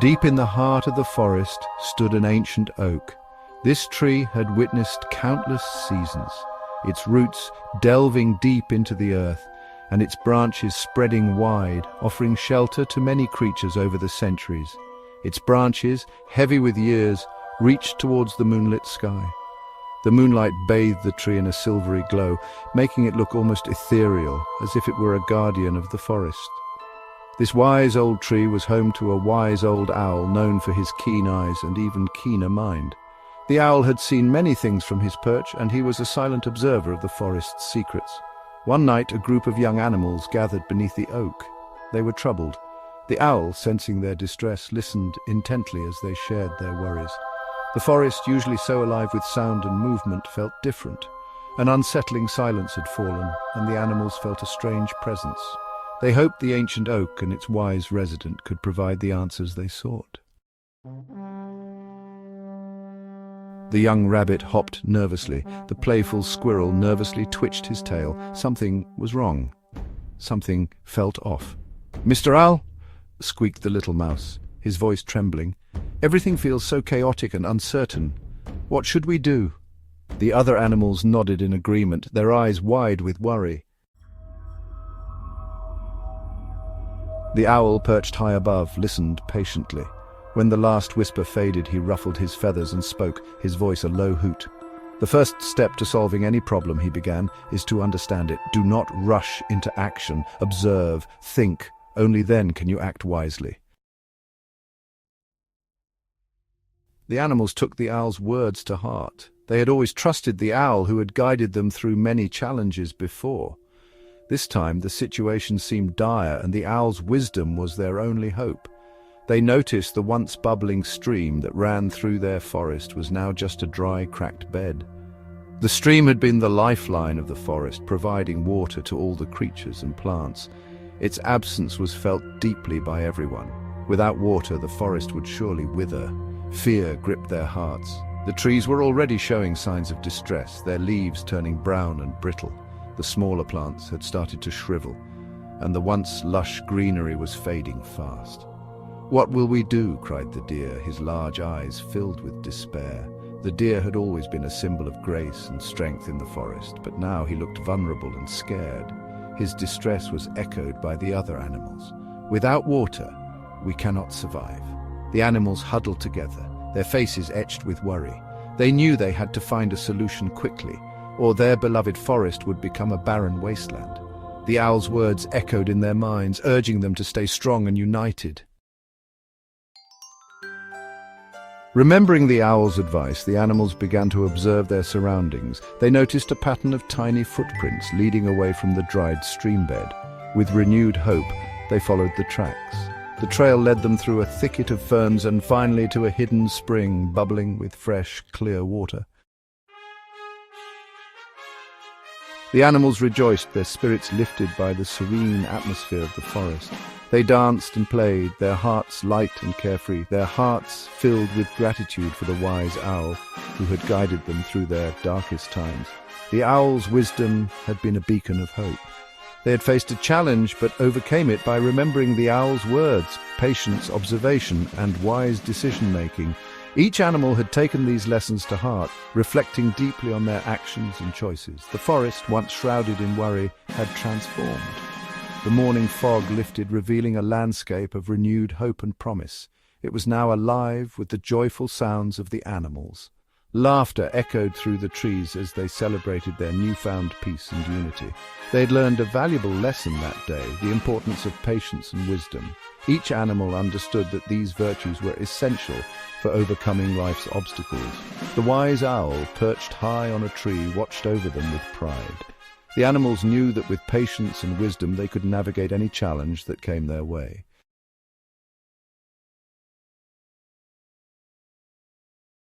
Deep in the heart of the forest stood an ancient oak. This tree had witnessed countless seasons, its roots delving deep into the earth, and its branches spreading wide, offering shelter to many creatures over the centuries. Its branches, heavy with years, reached towards the moonlit sky. The moonlight bathed the tree in a silvery glow, making it look almost ethereal, as if it were a guardian of the forest. This wise old tree was home to a wise old owl known for his keen eyes and even keener mind. The owl had seen many things from his perch, and he was a silent observer of the forest's secrets. One night, a group of young animals gathered beneath the oak. They were troubled. The owl, sensing their distress, listened intently as they shared their worries. The forest, usually so alive with sound and movement, felt different. An unsettling silence had fallen, and the animals felt a strange presence. They hoped the ancient oak and its wise resident could provide the answers they sought. The young rabbit hopped nervously. The playful squirrel nervously twitched his tail. Something was wrong. Something felt off. "Mr. Owl?" squeaked the little mouse, his voice trembling. "Everything feels so chaotic and uncertain. What should we do?" The other animals nodded in agreement, their eyes wide with worry. The owl, perched high above, listened patiently. When the last whisper faded, he ruffled his feathers and spoke, his voice a low hoot. "The first step to solving any problem," he began, "is to understand it. Do not rush into action. Observe, think. Only then can you act wisely." The animals took the owl's words to heart. They had always trusted the owl, who had guided them through many challenges before. This time the situation seemed dire, and the owl's wisdom was their only hope. They noticed the once bubbling stream that ran through their forest was now just a dry, cracked bed. The stream had been the lifeline of the forest, providing water to all the creatures and plants. Its absence was felt deeply by everyone. Without water, the forest would surely wither. Fear gripped their hearts. The trees were already showing signs of distress, their leaves turning brown and brittle. The smaller plants had started to shrivel, and the once lush greenery was fading fast. "What will we do?" cried the deer, his large eyes filled with despair. The deer had always been a symbol of grace and strength in the forest, but now he looked vulnerable and scared. His distress was echoed by the other animals. "Without water, we cannot survive." The animals huddled together, their faces etched with worry. They knew they had to find a solution quickly, or their beloved forest would become a barren wasteland. The owl's words echoed in their minds, urging them to stay strong and united. Remembering the owl's advice, the animals began to observe their surroundings. They noticed a pattern of tiny footprints leading away from the dried stream bed. With renewed hope, they followed the tracks. The trail led them through a thicket of ferns and finally to a hidden spring bubbling with fresh, clear water. The animals rejoiced, their spirits lifted by the serene atmosphere of the forest. They danced and played, their hearts light and carefree, their hearts filled with gratitude for the wise owl who had guided them through their darkest times. The owl's wisdom had been a beacon of hope. They had faced a challenge but overcame it by remembering the owl's words, patience, observation, and wise decision-making. Each animal had taken these lessons to heart, reflecting deeply on their actions and choices. The forest, once shrouded in worry, had transformed. The morning fog lifted, revealing a landscape of renewed hope and promise. It was now alive with the joyful sounds of the animals. Laughter echoed through the trees as they celebrated their newfound peace and unity. They had learned a valuable lesson that day, the importance of patience and wisdom. Each animal understood that these virtues were essential for overcoming life's obstacles. The wise owl, perched high on a tree, watched over them with pride. The animals knew that with patience and wisdom they could navigate any challenge that came their way.